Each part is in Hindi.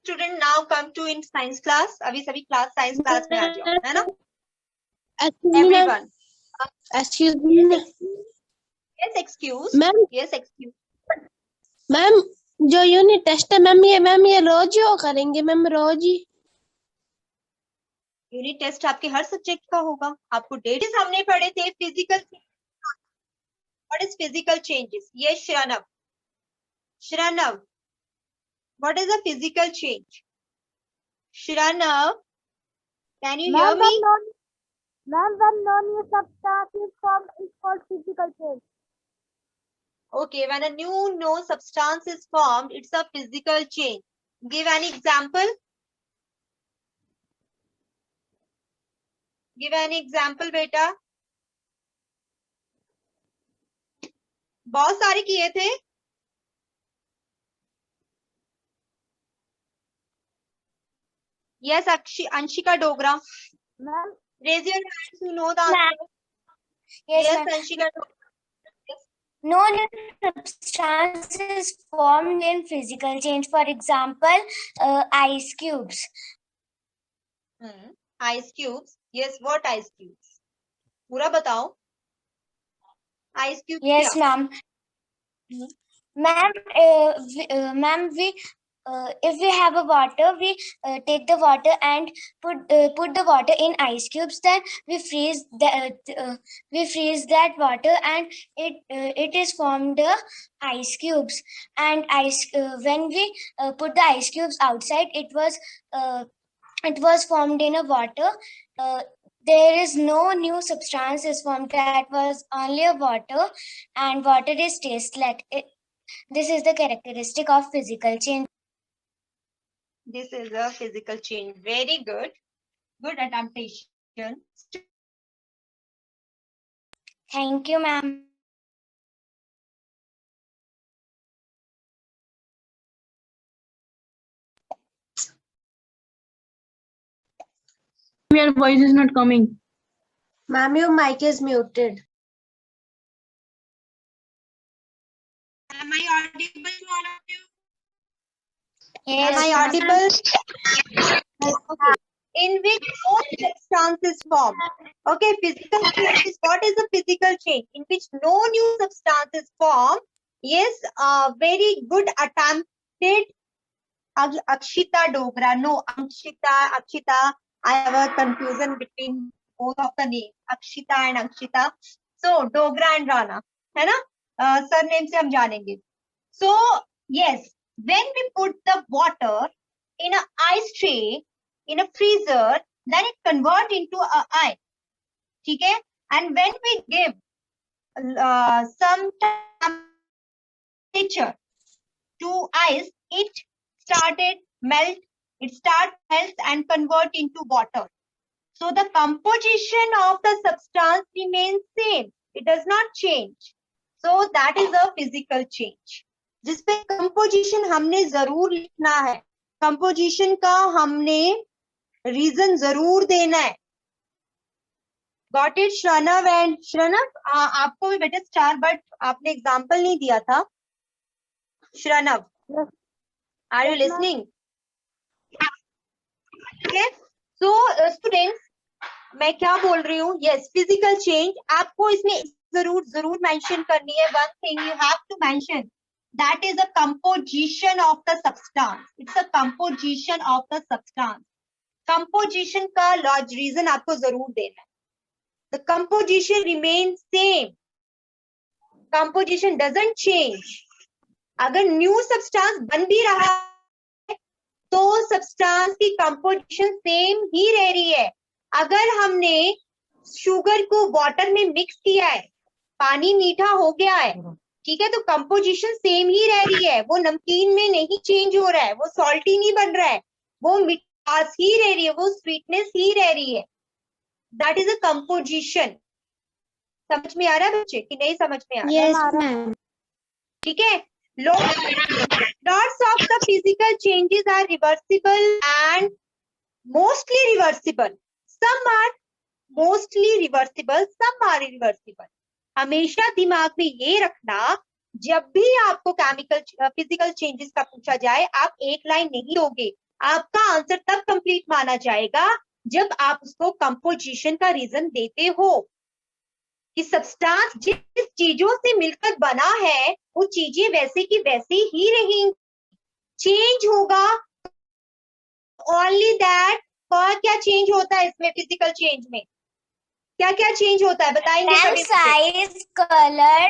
Student now come to in science class. अभी सभी क्लास साइंस क्लास में आ जाओ, है ना? Everyone. Excuse me Yes, excuse. Ma'am. Yes, excuse. Ma'am, जो यूनिट टेस्ट है मैम ये रोज ही करेंगे मैम, रोज ही? यूनिट टेस्ट आपके हर सब्जेक्ट का होगा. आपको डेट हमने पढ़े थे physical. What is physical changes? Yes, Shranab. Shranab, what is a physical change? Shranab, can you hear me? Ma'am, when no new substance is formed, is called physical change. Okay, when a new no substance is formed, it's a physical change. Give an example. Give an example, बेटा. बहुत सारे किए थे. Yes, Anshika Dogra. Ma'am. Raise your hand to know the answer. Yes, Anshika Dogra. No new substance is formed in physical change. For example, ice cubes. Ice cubes. Yes, what ice cubes? पूरा बताओ. Ice cubes. Yes, ma'am. Ma'am, if we have a water, we take the water and put the water in ice cubes. Then we freeze that water, and it is formed the ice cubes. And when we put the ice cubes outside, it was formed in a water. There is no new substance is formed. That was only a water, and water is tasteless. This is the characteristic of physical change. This is a physical change. Very good. Good adaptation. Thank you, ma'am. Your voice is not coming. Ma'am, your mic is muted. Am I audible to all of you? Yes, Am I audible? Okay. In which no substance is formed. Okay, physical change is, what is a physical change? In which no new substance is formed. Yes, very good attempted. Akshita Dogra. No, Akshita. I have a confusion between both of the names. Akshita and Akshita. So, Dogra and Rana. है ना? Surname से हम जानेंगे. So, yes, when we put the water in an ice tray, in a freezer, then it converts into a ice. ठीक है? And when we give some temperature to ice, it melts and convert into water. So the composition of the substance remains same. It does not change. So that is a physical change. जिसपे composition हमने जरूर लिखना है. Composition का हमने reason जरूर देना है. Got it, Shranab and Shranab? आपको भी बेटे स्टार, बट आपने एग्जाम्पल नहीं दिया था. Shranab, yes. Are you listening? Okay. So students, मैं क्या बोल रही हूँ? Yes, physical change. आपको इसमें जरूर mention करनी है. One thing you have to mention, that is a composition of the substance. It's a composition of the substance. Composition का large reason आपको जरूर देना है. The composition remains same. Composition doesn't change. अगर new substance बन भी रहा है, तो substance की composition same ही रह रही है. अगर हमने शुगर को वाटर में मिक्स किया है, पानी मीठा हो गया है, ठीक है, तो कंपोजिशन सेम ही रह रही है. वो नमकीन में नहीं चेंज हो रहा है, वो सॉल्टी नहीं बन रहा है, वो मिठास ही रह रही है, वो स्वीटनेस ही रह रही है. That is a composition. समझ में आ रहा है बच्चे कि नहीं समझ में आ रहा? Yes, ma'am. ठीक है. Lots of the physical changes are reversible and mostly reversible. Some are mostly reversible, some are irreversible. हमेशा दिमाग में ये रखना, जब भी आपको केमिकल फिजिकल चेंजेस का पूछा जाए, आप एक लाइन नहीं दोगे, आपका आंसर तब कंप्लीट माना जाएगा जब आप उसको कंपोजिशन का रीजन देते हो कि सब्सटेंस जिस चीजों से मिलकर बना है वो चीजें वैसे की वैसे ही रहेंगी, चेंज होगा ओनली दैट। और क्या चेंज होता है इसमें, फिजिकल चेंज में क्या क्या चेंज होता है बताएंगे Ma'am, सभी मुझे। size, color,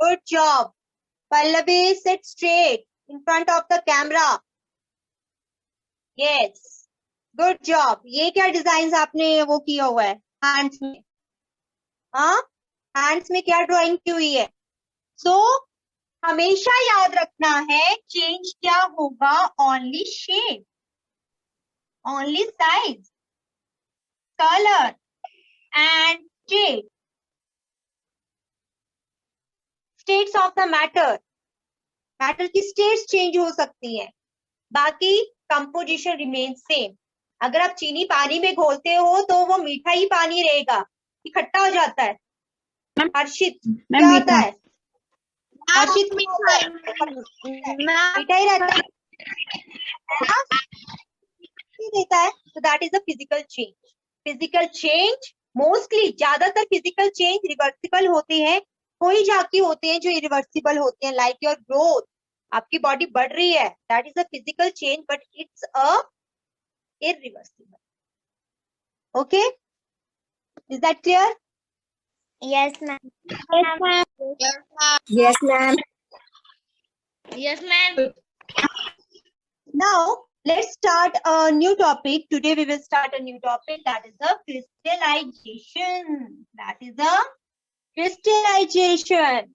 Good job. Pallavi, sit straight in front of the camera. Yes. Good job. ये क्या डिजाइन आपने वो किया हुआ है हैंड्स में? हाँ, हैंड्स में क्या ड्राइंग की हुई है? सो हमेशा याद रखना है चेंज क्या होगा, only shape, only size, colour and shape, states of the matter, matter की स्टेट्स चेंज हो सकती है, बाकी कंपोजिशन रिमेन सेम। अगर आप चीनी पानी में घोलते हो तो वो मीठा ही पानी रहेगा कि खट्टा हो जाता है? हर्षित क्या होता है? हर्षित मीठा ही रहता है ना? देता है। तो that is a physical change. Physical change mostly, ज्यादातर फिजिकल चेंज रिवर्सिबल होते हैं, कोई झांकी होते हैं जो इरिवर्सिबल होते हैं, लाइक योर ग्रोथ, आपकी बॉडी बढ़ रही है, that is a physical change but it's a irreversible. Okay, is that clear? Yes, ma'am. Yes, ma'am. Yes, ma'am. Now let's start a new topic. Today we will start a new topic, that is the crystallization. That is the crystallization.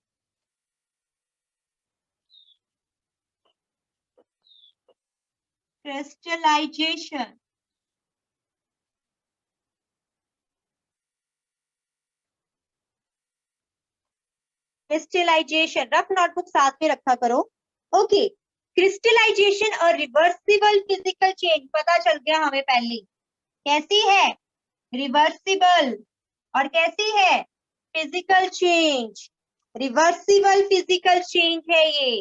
Crystallization. Crystallization, rough notebook साथ में रखा करो। ओके, क्रिस्टलाइजेशन और रिवर्सिबल फिजिकल चेंज पता चल गया हमें पहले, कैसी है? रिवर्सिबल। और कैसी है? Physical change. Reversible physical change है ये।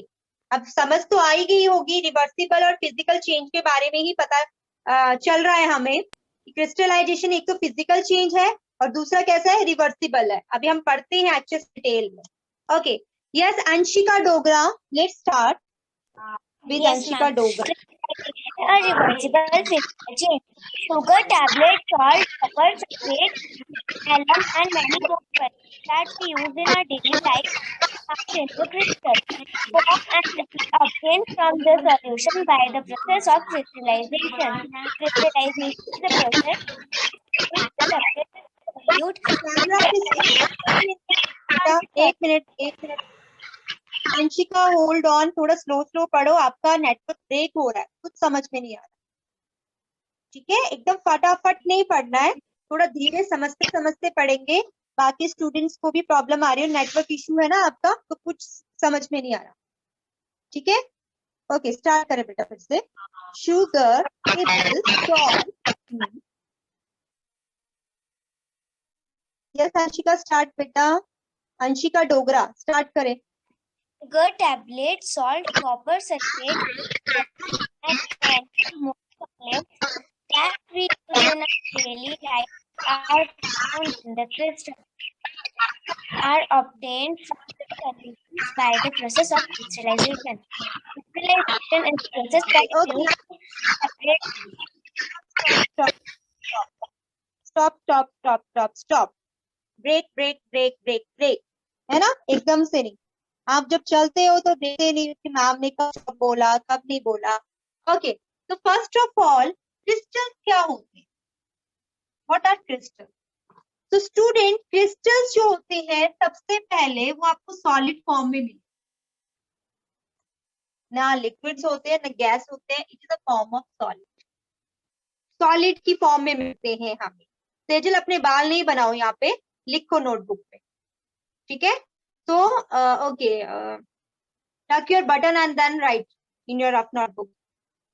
अब समझ तो आ ही गई होगी, रिवर्सिबल और फिजिकल चेंज के बारे में ही पता चल रहा है हमें। क्रिस्टलाइजेशन एक तो फिजिकल चेंज है और दूसरा कैसा है? रिवर्सिबल है। अभी हम पढ़ते हैं अच्छे से डिटेल में। Okay. Yes, Anshika Dogra. Let's start with Yes, Anshika ma'am. Dogra. A reversible physical change. Sugar, tablet, salt, pepper, sulfate, alum, and many more that we use in our daily life are into crystals. Form and obtained from the solution by the process of crystallization. Crystallization is the process in which the substance solute. Camera एक मिनट अंशिका होल्ड ऑन, थोड़ा स्लो पढ़ो, आपका नेटवर्क ब्रेक हो रहा है, कुछ समझ में नहीं आ रहा। ठीक है, एकदम फटाफट नहीं पढ़ना है, थोड़ा धीरे समझते समझते पढ़ेंगे। बाकी स्टूडेंट्स को भी प्रॉब्लम आ रही है, नेटवर्क इशू है ना आपका, तो कुछ समझ में नहीं आ रहा। ठीक है, ओके स्टार्ट करें बेटा फिर से। Sugar, salt. Yes Anshika start बेटा। अंशिका डोगरा स्टार्ट करें। Sugar, tablet, salt, copper, sulfate, and many more supplements that we use in our daily life are found in the crystal, are obtained from the solutions by the process of crystallization. Crystallization is the process that Okay. separate stop. Break है ना, एकदम से नहीं। आप जब चलते हो तो देखते नहीं कि मैम ने कब बोला कब नहीं बोला। ओके, तो फर्स्ट ऑफ ऑल क्रिस्टल क्या होते हैं? What are crystal? तो स्टूडेंट क्रिस्टल्स जो होते हैं सबसे पहले वो आपको सॉलिड फॉर्म में मिलते हैं, ना लिक्विड्स होते हैं ना गैस होते हैं, it is a form of solid. Solid की फॉर्म में मिलते हैं हमें। तेजल अपने बाल नहीं बनाओ, यहाँ पे लिखो नोटबुक पे, ठीक है? So, okay, tuck your button and then write in your rough notebook.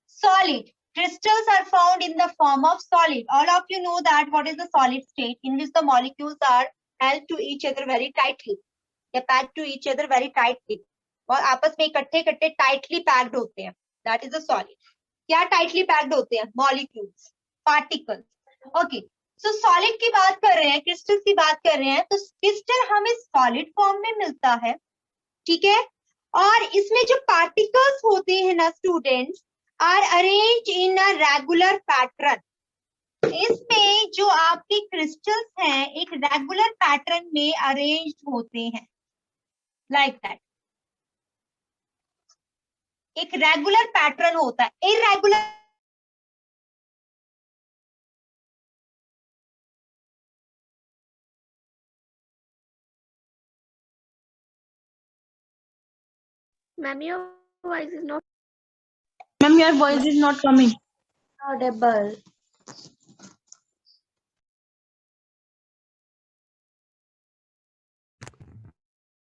Solid. crystals are found in the form of solid. All of you know that what is the solid state in which the molecules are held to each other very tightly. They packed to each other very tightly. और आपस में इकट्ठे इकट्ठे tightly packed होते हैं. That is the solid. क्या tightly packed होते हैं? Molecules, particles. Okay. So solid की बात कर रहे हैं, crystals की बात कर रहे हैं, तो crystal हमें solid form में मिलता है, ठीक है? और इसमें जो particles होते हैं ना students are arranged in a regular pattern. इसमें जो आपके crystals हैं एक regular pattern में arranged होते हैं, like that. एक regular pattern होता है, irregular Ma'am, your voice is not Ma'am, your voice is not coming. audible.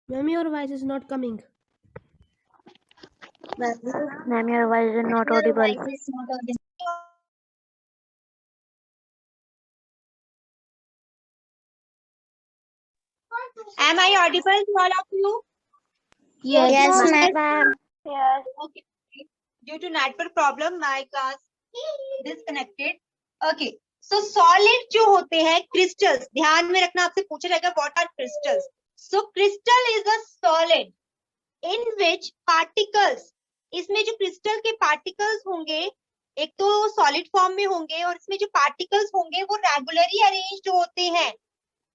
Ma'am, your voice is not coming. Ma'am, your voice is not audible. Am I audible to all of you? Yes, ma'am. Yes. Okay. Due to network problem, my class disconnected. Okay. So solid जो होते हैं crystals, ध्यान में रखना, आपसे पूछा जाएगा what are crystals? So crystal is a solid in which particles, इसमें जो crystal के particles होंगे, एक तो solid form में होंगे और इसमें जो particles होंगे वो regularly arranged होते हैं,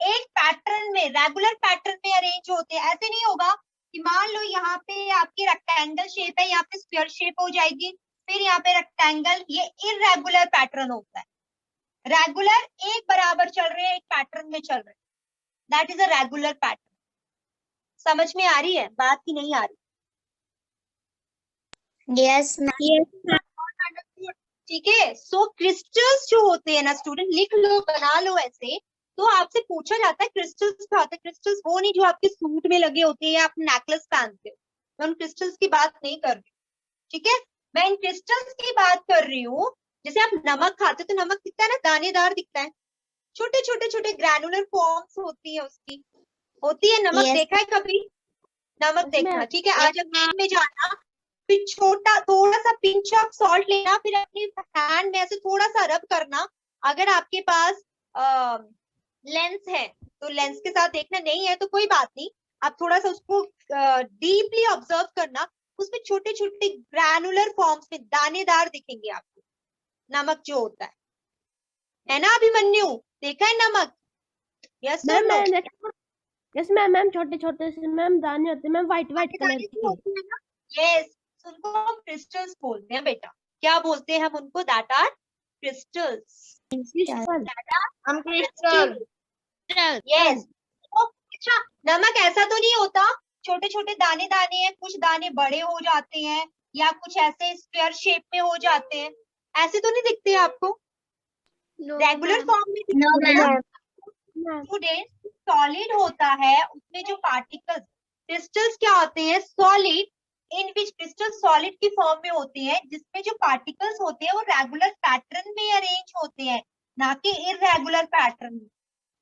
एक पैटर्न में, रेगुलर पैटर्न में अरेंज होते हैं. ऐसे नहीं होगा कि मान लो यहाँ पे आपकी रेक्टेंगल शेप है, यहाँ पे स्क्वायर शेप हो जाएगी, फिर यहाँ पे रेक्टेंगल, ये इररेगुलर पैटर्न होता है. रेगुलर एक बराबर चल रहे हैं, एक पैटर्न में चल रहे हैं, that is a regular pattern. समझ में आ रही है बात की नहीं आ रही? Yes, ma'am. ठीक है. सो क्रिस्टल्स जो होते हैं ना स्टूडेंट, लिख लो, बना लो ऐसे. तो आपसे पूछा जाता है क्रिस्टल्स क्या होते हैं. क्रिस्टल्स वो नहीं जो आपके सूट में लगे होते हैं या आप नेकलेस पहनते हो. मैं उन क्रिस्टल्स की बात नहीं कर रही, ठीक है. मैं इन क्रिस्टल्स की बात कर रही हूँ. जैसे आप नमक खाते हो तो नमक दिखता है ना, दानेदार दिखता है, छोटे छोटे छोटे ग्रैनुलर फॉर्म्स होती है उसकी, होती है. नमक Yes. देखा है कभी? नमक देखना, ma'am. ठीक है. आज आप में जाना, फिर छोटा थोड़ा सा पिंच ऑफ सॉल्ट लेना, फिर अपनी हैंड में ऐसे थोड़ा सा रब करना. अगर आपके पास लेंस है तो लेंस के साथ देखना, नहीं है तो कोई बात नहीं, आप थोड़ा सा उसको डीपली ऑब्जर्व करना. उसमें छोटे छोटे ग्रैनुलर फॉर्म्स में दानेदार दिखेंगे आपको नमक जो होता है ना. अभिमन्यु, देखा है नमक? Yes ma'am no? Yes ma'am. Ma'am छोटे छोटे से मैम दाने होते हैं मैम, व्हाइट कलर के. यस, उनको हम क्रिस्टल्स बोलते हैं बेटा. क्या बोलते हैं हम उनको? That are crystals. हम क्रिस्टल. यस. अच्छा, नमक ऐसा तो नहीं होता छोटे छोटे दाने दाने हैं, कुछ दाने बड़े हो जाते हैं या कुछ ऐसे स्क्वायर शेप में हो जाते हैं, ऐसे तो नहीं दिखते आपको? रेगुलर फॉर्म में स्टूडेंट सॉलिड होता है, उसमें जो पार्टिकल्स क्रिस्टल्स क्या होते हैं? Solid in which crystal solid की फॉर्म में होते हैं, जिसमें जो पार्टिकल्स होते हैं वो रेगुलर पैटर्न में अरेंज होते हैं, ना कि इररेगुलर पैटर्न में.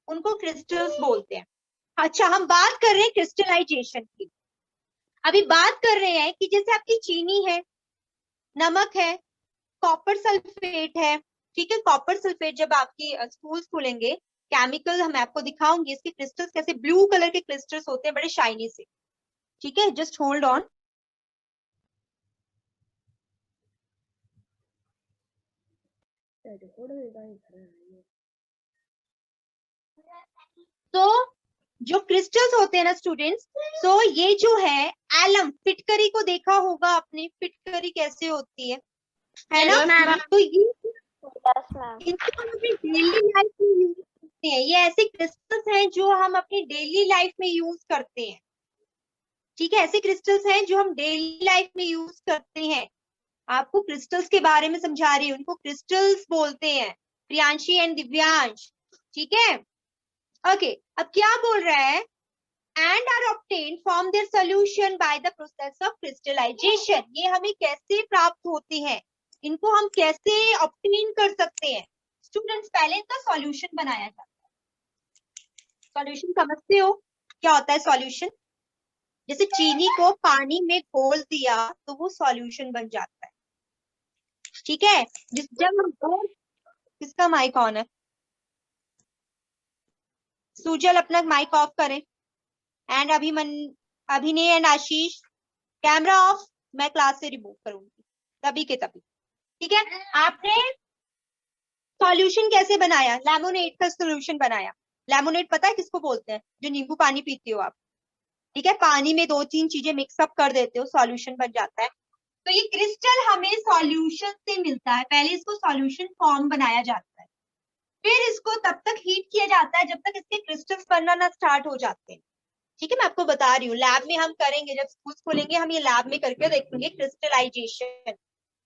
उनको क्रिस्टल्स बोलते हैं. अच्छा, हम बात कर रहे हैं क्रिस्टलाइजेशन की. अभी बात कर रहे हैं कि जैसे आपकी चीनी है, नमक है, कॉपर सल्फेट है, ठीक है. कॉपर सल्फेट जब आपकी स्कूल्स खुलेंगे, केमिकल मैं आपको दिखाऊंगी, इसके क्रिस्टल्स कैसे ब्लू कलर के क्रिस्टल्स होते हैं, बड़े शाइनी से, ठीक है. Just hold on. तो जो क्रिस्टल्स होते हैं ना स्टूडेंट्स, तो ये जो है एलम, फिटकरी को देखा होगा आपने, फिटकरी कैसे होती है ना. तो ये Yes, ma'am. इनको हम अपनी डेली लाइफ में यूज करते हैं. ये ऐसे क्रिस्टल्स हैं जो हम अपनी डेली लाइफ में यूज करते हैं, ठीक है. ऐसे क्रिस्टल्स हैं जो हम डेली लाइफ में यूज करते हैं. आपको क्रिस्टल्स के बारे में समझा रही हूँ, उनको क्रिस्टल्स बोलते हैं, प्रियांशी एंड दिव्यांश, ठीक है. ओके, अब क्या बोल रहा है? And are obtained from their solution by the process of crystallization. ये हमें कैसे प्राप्त होते हैं? इनको हम कैसे ऑब्टेन कर सकते हैं? स्टूडेंट्स, पहले इनका सॉल्यूशन बनाया जाता है। सॉल्यूशन समझते हो क्या होता है सॉल्यूशन? जैसे चीनी को पानी में घोल दिया तो वो सॉल्यूशन बन जाता है, ठीक है। जब हम किसका माइक ऑन है? सुजल अपना माइक ऑफ करें। एंड अभिनय एंड आशीष, कैमरा ऑफ। मैं क्लास से रिमूव करूंगी तभी के तभी, ठीक है। आपने सॉल्यूशन कैसे बनाया? लेमोनेड का सॉल्यूशन बनाया। लेमोनेड पता है किसको बोलते हैं? जो नींबू पानी पीते हो आप, ठीक है। पानी में 2-3 चीजें मिक्सअप कर देते हो, सॉल्यूशन बन जाता है। तो ये क्रिस्टल हमें सॉल्यूशन से मिलता है। पहले इसको सॉल्यूशन फॉर्म बनाया जाता है, फिर इसको तब तक हीट किया जाता है जब तक इसके क्रिस्टल्स बनना ना स्टार्ट हो जाते हैं, ठीक है। मैं आपको बता रही हूँ, लैब में हम करेंगे, जब स्कूल खोलेंगे हम ये लैब में करके देखेंगे क्रिस्टलाइजेशन।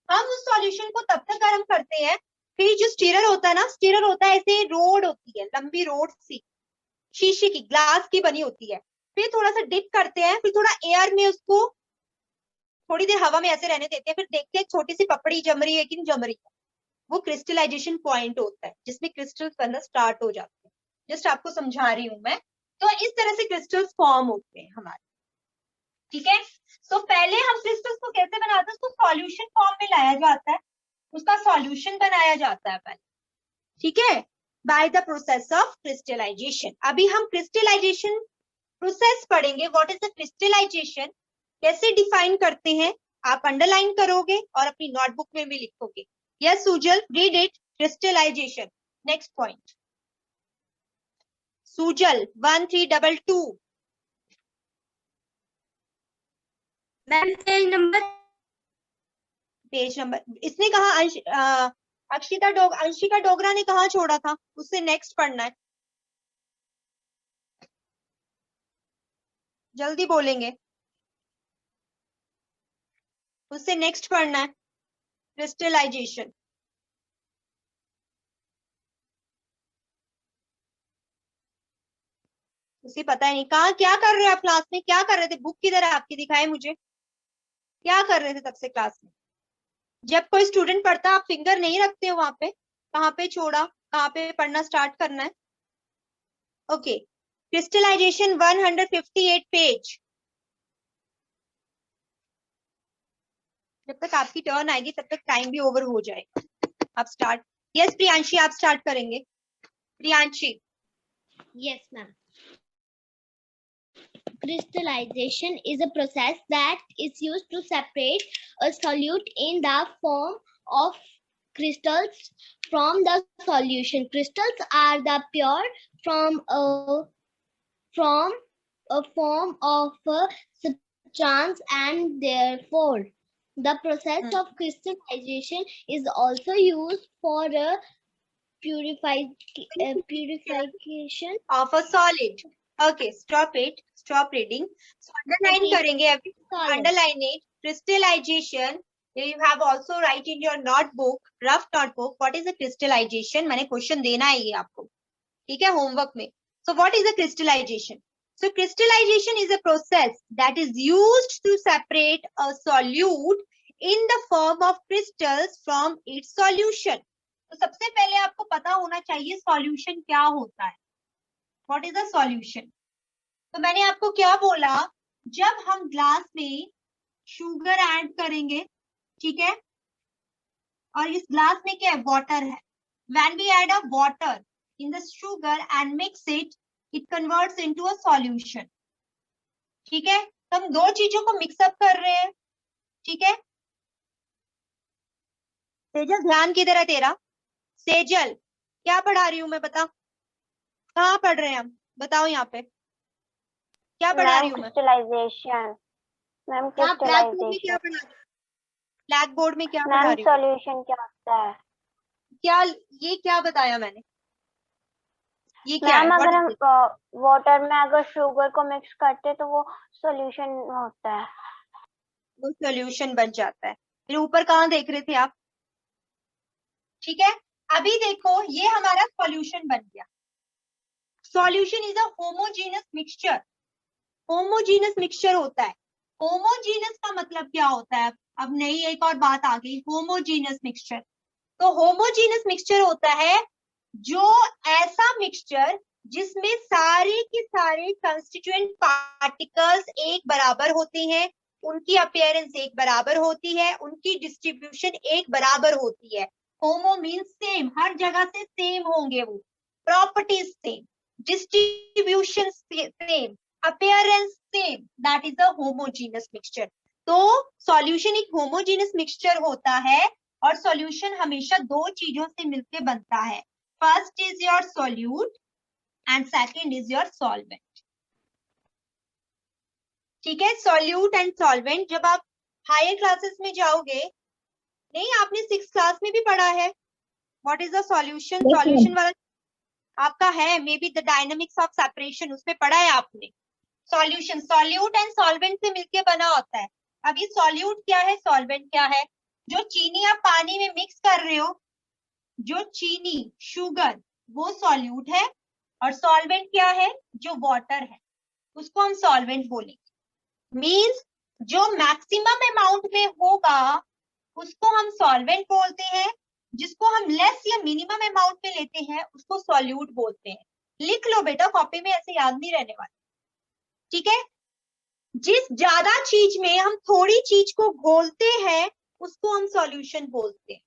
हम उस सॉल्यूशन को तब तक गर्म करते हैं, फिर जो स्टीरर होता है ना, स्टीरर होता है ऐसे रोड होती है, लंबी रोड सी, शीशे की, ग्लास की बनी होती है। फिर थोड़ा सा डिप करते हैं, फिर थोड़ा एयर में उसको थोड़ी देर हवा में ऐसे रहने देते हैं, फिर देखते हैं छोटी सी पपड़ी जम रही है कि नहीं जम रही है। वो क्रिस्टलाइजेशन पॉइंट होता है जिसमें क्रिस्टल्स बनना स्टार्ट हो जाते हैं। जस्ट आपको समझा रही हूँ मैं। तो इस तरह से क्रिस्टल्स फॉर्म होते हैं हमारे, ठीक है। तो पहले हम क्रिस्टल्स को कैसे बनाते हैं? उसको सॉल्यूशन फॉर्म में लाया जाता है, उसका सॉल्यूशन बनाया जाता है पहले, ठीक है, by the process of crystallization. अभी हम क्रिस्टलाइजेशन प्रोसेस पढ़ेंगे। व्हाट इज द क्रिस्टलाइजेशन, कैसे डिफाइन करते हैं, आप अंडरलाइन करोगे और अपनी नोटबुक में भी लिखोगे। Yes Sujal, read it. Crystallization, next point. Sujal 1322। Ma'am page number इसने कहा अंशिका डोगरा ने कहा छोड़ा था? उससे नेक्स्ट पढ़ना है, जल्दी बोलेंगे। उससे नेक्स्ट पढ़ना है क्रिस्टलाइजेशन। उसे पता ही नहीं कहा। क्या कर रहे हो आप क्लास में? क्या कर रहे थे? बुक किधर है आपकी? दिखाए मुझे, क्या कर रहे थे तब से क्लास में? जब कोई स्टूडेंट पढ़ता आप फिंगर नहीं रखते हो वहां पे, कहाँ पे छोड़ा, कहाँ पे पढ़ना स्टार्ट करना है। Okay, crystallization 158 page. जब तक आपकी टर्न आएगी तब तक टाइम भी ओवर हो जाएगा। आप स्टार्ट। यस प्रियांशी, आप स्टार्ट करेंगे। Priyanshi. Yes, ma'am. Crystallization is a process that is used to separate a solute in the form of crystals from the solution. Crystals are the pure from a form of a substance, and therefore the process of crystallization is also used for a purification of a solid. Okay, stop it. Stop reading. So underline Okay. करेंगे अभी. solid. Underline it. Crystallization. You have also write in your notebook, rough notebook. What is the crystallization? मैंने क्वेश्चन देना है ये आपको, ठीक है, होमवर्क में. So what is the crystallization? So crystallization is a process that is used to separate a solute in the form of crystals from its solution. तो सबसे पहले आपको पता होना चाहिए सॉल्यूशन क्या होता है. What is the solution? तो मैंने आपको क्या बोला, जब हम ग्लास में शुगर ऐड करेंगे, ठीक है, और इस ग्लास में क्या है, वाटर है. When we add a water in the sugar and mix it, it converts into a solution, ठीक है. तो हम दो चीजों को मिक्सअप कर रहे हैं, ठीक है. तेजल ध्यान किधर है तेरा? सेजल, क्या पढ़ा रही हूँ मैं, बता. कहाँ पढ़ रहे हैं हम, बताओ यहाँ पे क्या पढ़ा रही हूँ मैं. Crystallization ma'am, crystallization blackboard में क्या पढ़ा मैम, रही हूँ? सॉल्यूशन क्या होता है क्या ये क्या बताया मैंने? ये क्या मैम? है? अगर हम वाटर में अगर शुगर को मिक्स करते तो वो सॉल्यूशन होता है. वो सॉल्यूशन बन जाता है. फिर ऊपर कहाँ देख रहे थे आप? ठीक है, अभी देखो ये हमारा सॉल्यूशन बन गया. Solution is a homogeneous mixture. Homogeneous mixture होता है. होमोजेनस का मतलब क्या होता है? अब नई एक और बात आ गई, होमोजीनियस मिक्सचर। तो होमोजीनियस मिक्सचर होता है जो ऐसा मिक्सचर जिसमें सारे के सारे कंस्टिट्यूएंट पार्टिकल्स एक बराबर होते हैं, उनकी अपीयरेंस एक बराबर होती है, उनकी डिस्ट्रीब्यूशन एक बराबर होती है। होमो मीन्स सेम, हर जगह से सेम होंगे वो, properties same, distribution same, appearance same, that is a homogeneous mixture. तो सॉल्यूशन एक होमोजीनियस मिक्सचर होता है और सॉल्यूशन हमेशा दो चीजों से मिलकर बनता है। First is your solute and second is your solvent. ठीक है, सॉल्यूट एंड सॉल्वेंट। जब आप हायर क्लासेस में जाओगे, नहीं आपने 6th क्लास में भी पढ़ा है, what is the solution, solution वाला आपका है, may be the dynamics of separation, उसमें पढ़ा है आपने। सॉल्यूशन सॉल्यूट एंड सॉल्वेंट से मिलके बना होता है। अब ये सॉल्यूट क्या है, सॉल्वेंट क्या है? जो चीनी आप पानी में मिक्स कर रहे हो, जो चीनी शुगर, वो सॉल्यूट है, और सॉल्वेंट क्या है, जो वाटर है, उसको हम सॉल्वेंट बोलेंगे। मींस जो मैक्सिमम अमाउंट में होगा उसको हम सॉल्वेंट बोलते हैं, जिसको हम लेस या मिनिमम अमाउंट में लेते हैं उसको सॉल्यूट बोलते हैं। लिख लो बेटा, कॉपी में ऐसे याद नहीं रहने वाला। ठीक है, जिस ज्यादा चीज में हम थोड़ी चीज को घोलते हैं उसको हम सॉल्यूशन बोलते हैं।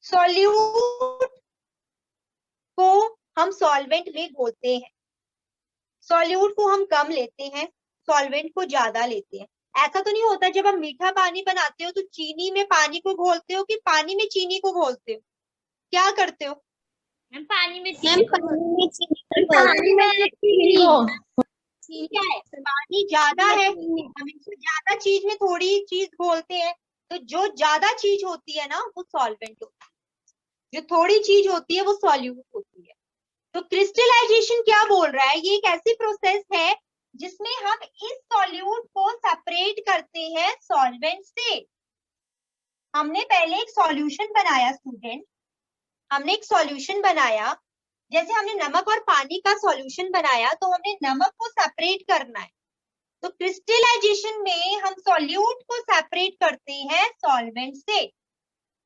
सॉल्यूट को हम सॉल्वेंट में घोलते हैं, सॉल्यूट को हम कम लेते हैं, सॉल्वेंट को ज्यादा लेते हैं। ऐसा तो नहीं होता जब आप मीठा पानी बनाते हो तो चीनी में पानी को घोलते हो कि पानी में चीनी को घोलते हो, क्या करते हो? पानी में ठीक है, पानी ज्यादा है, हमेशा ज्यादा चीज में थोड़ी चीज घोलते हैं, तो जो ज्यादा चीज होती है ना वो सॉल्वेंट होती है, जो थोड़ी चीज होती है वो सॉल्यूट होती है। तो क्रिस्टलाइजेशन क्या बोल रहा है, ये एक ऐसी प्रोसेस है जिसमें हम इस सॉल्यूट को सेपरेट करते हैं सॉल्वेंट से। हमने पहले एक सॉल्यूशन बनाया स्टूडेंट, हमने एक सॉल्यूशन बनाया, जैसे हमने नमक और पानी का सॉल्यूशन बनाया तो हमने नमक को सेपरेट करना है। तो क्रिस्टलाइजेशन में हम सॉल्यूट को सेपरेट करते हैं सॉल्वेंट से।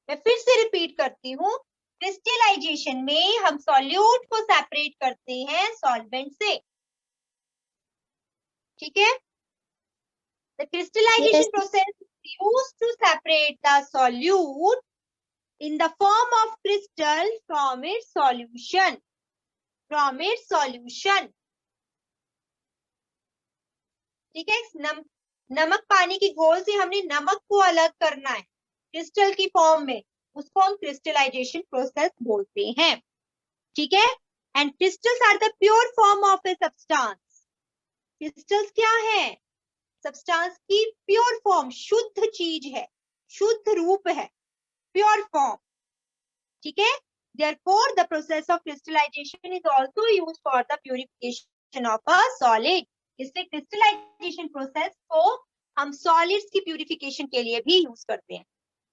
मैं फिर से रिपीट करती हूँ, क्रिस्टलाइजेशन में हम सॉल्यूट को सेपरेट करते हैं सॉल्वेंट से। ठीक है, the crystallization process used to separate the solute in the form of crystal from its solution. ठीक है, नमक पानी की घोल से हमने नमक को अलग करना है क्रिस्टल की फॉर्म में, उसको हम क्रिस्टलाइजेशन प्रोसेस बोलते हैं। ठीक है, and crystals are the pure form of a substance. Crystals क्या है, सब्सटेंस की प्योर फॉर्म, शुद्ध चीज है, शुद्ध रूप है, प्योर फॉर्म। ठीक है, therefore the process of crystallization is also used for the purification of a solid। इसलिए क्रिस्टलाइजेशन प्रोसेस को हम सॉलिड्स की प्यूरिफिकेशन के लिए भी यूज करते हैं।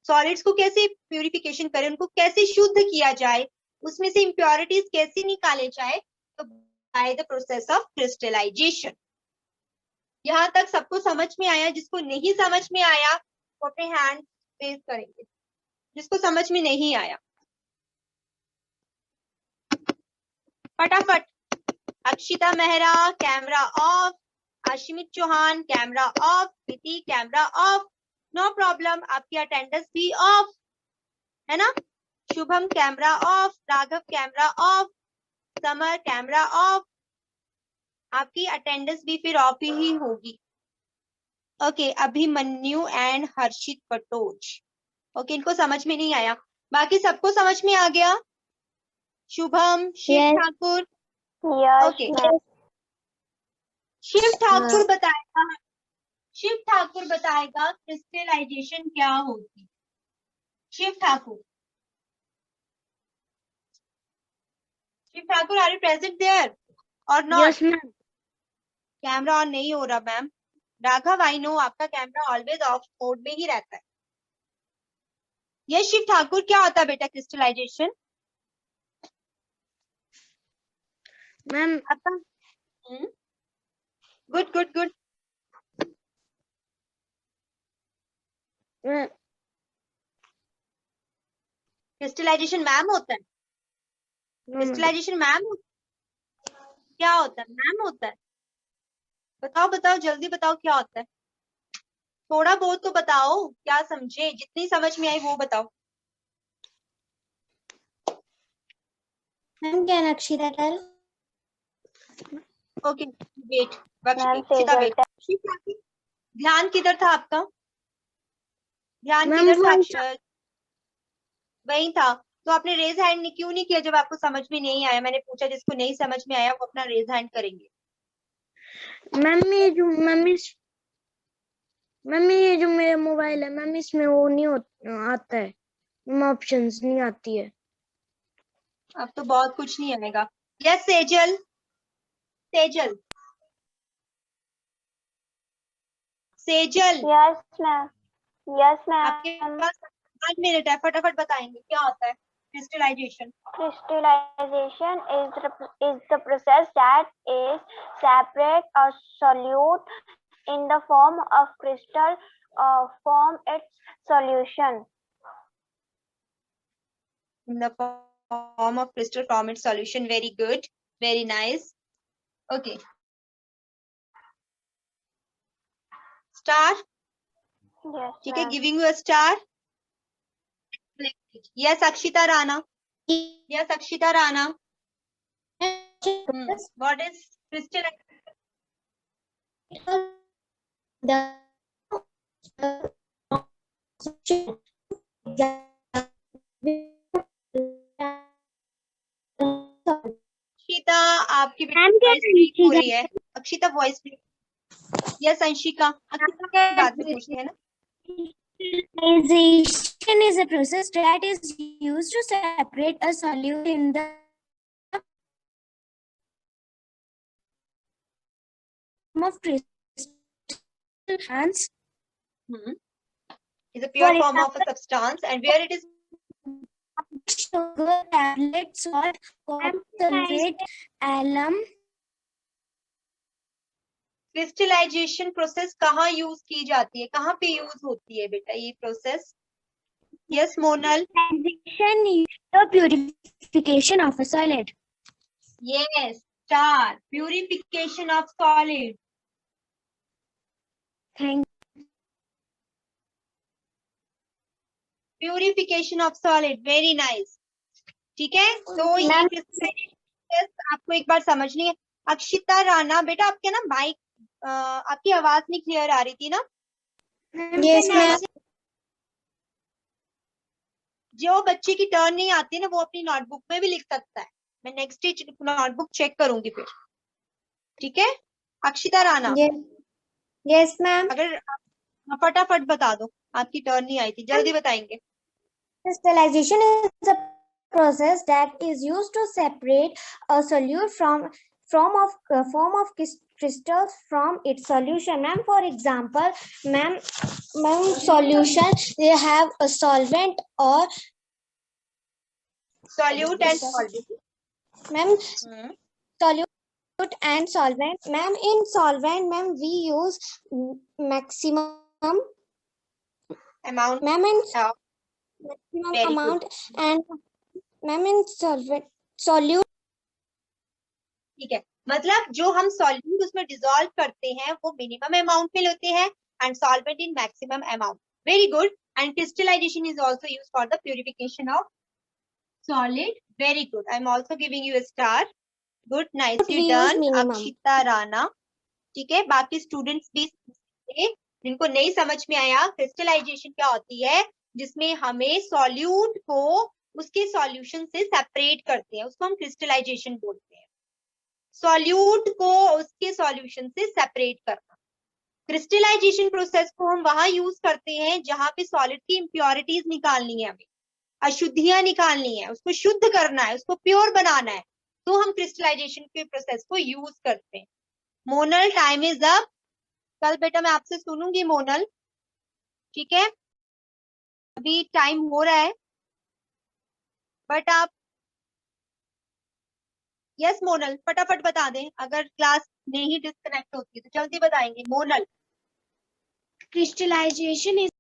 सॉलिड्स को कैसे प्यूरिफिकेशन करें, उनको कैसे शुद्ध किया जाए, उसमें से इम्प्योरिटीज कैसे निकाले जाए, तो by the process of crystallization. यहाँ तक सबको समझ में आया? जिसको नहीं समझ में आया वो अपने हैंड रेज करेंगे, जिसको समझ में नहीं आया फटाफट। Akshita Mehra camera off, Ashimit Chauhan camera off, Preeti camera off, no problem, आपकी अटेंडेंस भी ऑफ है ना। Shubham camera off, Raghav camera off, Samar camera off, आपकी अटेंडेंस भी फिर ऑफ ही होगी। Okay, Abhimanyu and Harshit Katoch, okay, इनको समझ में नहीं आया, बाकी सबको समझ में आ गया? शुभम, शिव ठाकुर, ओके, शिव ठाकुर बताएगा, शिव ठाकुर बताएगा क्रिस्टलाइजेशन क्या होती। Shiv Thakur, Shiv Thakur, are you present there और नॉट? कैमरा ऑन नहीं हो रहा मैम। राघव, आई नो आपका कैमरा ऑलवेज ऑफ मोड में ही रहता है। ये शिव ठाकुर, क्या होता है बेटा क्रिस्टलाइजेशन? मैम आपका good good good. Crystallization ma'am होता है? क्रिस्टलाइजेशन मैम क्या होता है? मैम होता है? बताओ बताओ जल्दी बताओ क्या होता है, थोड़ा बहुत तो बताओ, क्या समझे, जितनी समझ में आई वो बताओ। Ma'am, can Akshita tell? Okay wait, ma'am Akshita Sejal wait. ध्यान किधर था आपका? ध्यान मैम किधर था? वो अक्षर वही था। तो आपने रेज हैंड क्यों नहीं किया जब आपको समझ में नहीं आया? मैंने पूछा जिसको नहीं समझ में आया वो अपना रेज हैंड करेंगे। मैम ये जो मैम ये जो मेरा मोबाइल है मैम इसमें वो नहीं आता है, ऑप्शंस नहीं आती है। अब तो बहुत कुछ नहीं आएगा। Yes Sejal, Sejal, Sejal yes ma'am, yes आपके मैम। पास 5 मिनट है, फटाफट बताएंगे क्या होता है crystallisation. Crystallization is the process that is separate a solute in the form of crystal from its solution. In the form of crystal from its solution. Very good, very nice. Okay, star. Yes ठीक है, ma'am. giving you a star. Yes Akshita Rana. Yes Akshita Rana. What is crystal? Akshita आपकी वॉइस ब्रेक हो रही है। Akshita voice break. Yes Anshika, Akshita बाद में पूछते हैं ना। Crystallization is a process that is used to separate a solute in the form of crystal substance. Is a pure For form of a substance and where it is sugar, tablet, salt, copper sulfate, alum. Crystallization process कहाँ यूज की जाती है, कहाँ पे यूज होती है बेटा ये process? Yes Monal. The purification of a solid. Yes star, purification of solid. Thank purification of solid, very nice. ठीक है, तो ये क्रिस्टलाइजेशन आपको एक बार समझनी है। अक्षिता राणा बेटा आपके ना माइक, आपकी आवाज नहीं क्लियर आ रही थी ना। Yes ma'am. जो बच्चे की टर्न नहीं आती है ना वो अपनी नोटबुक में भी लिख सकता है, मैं नेक्स्ट डे नोटबुक चेक करूंगी फिर। ठीक है अक्षिता राणा, यस मैम। अगर फटाफट बता दो, आपकी टर्न नहीं आई थी, जल्दी बताएंगे। Crystallization is a process that is used to separate a solute from form of crystals from its solution. Ma'am, for example, ma'am, solution they have a solvent or solute and solvent. ma'am solute and solvent. Ma'am, in solvent, ma'am, we use maximum amount ma'am in Very maximum amount and ma'am in solute. ठीक है, मतलब जो हम सॉल्यूट उसमें डिसॉल्व करते हैं वो मिनिमम अमाउंट में लेते हैं and solvent in maximum amount. Very good. And crystallization is also used for the purification of solid. Very good, I am also giving you a star. Good, nicely done Akshita Rana. ठीक है, बाकी स्टूडेंट्स भी जिनको नहीं समझ में आया क्रिस्टलाइजेशन क्या होती है, जिसमें हमें सॉल्यूट को उसके सॉल्यूशन से सेपरेट करते हैं, उसको हम क्रिस्टलाइजेशन बोलते हैं। सॉल्यूट को उसके सॉल्यूशन से सेपरेट करना। क्रिस्टलाइजेशन प्रोसेस को हम वहां यूज करते हैं जहां पे सॉलिड की इम्प्योरिटीज निकालनी है, हमें अशुद्धियां निकालनी है, उसको शुद्ध करना है, उसको प्योर बनाना है, तो हम क्रिस्टलाइजेशन के प्रोसेस को यूज करते हैं। Monal time is up. कल बेटा मैं आपसे सुनूंगी मोनल, ठीक है? अभी टाइम हो रहा है बट आप यस मोनल फटाफट बता दें, अगर क्लास नहीं डिस्कनेक्ट होती है तो जल्दी बताएंगे। Monal, Crystallization is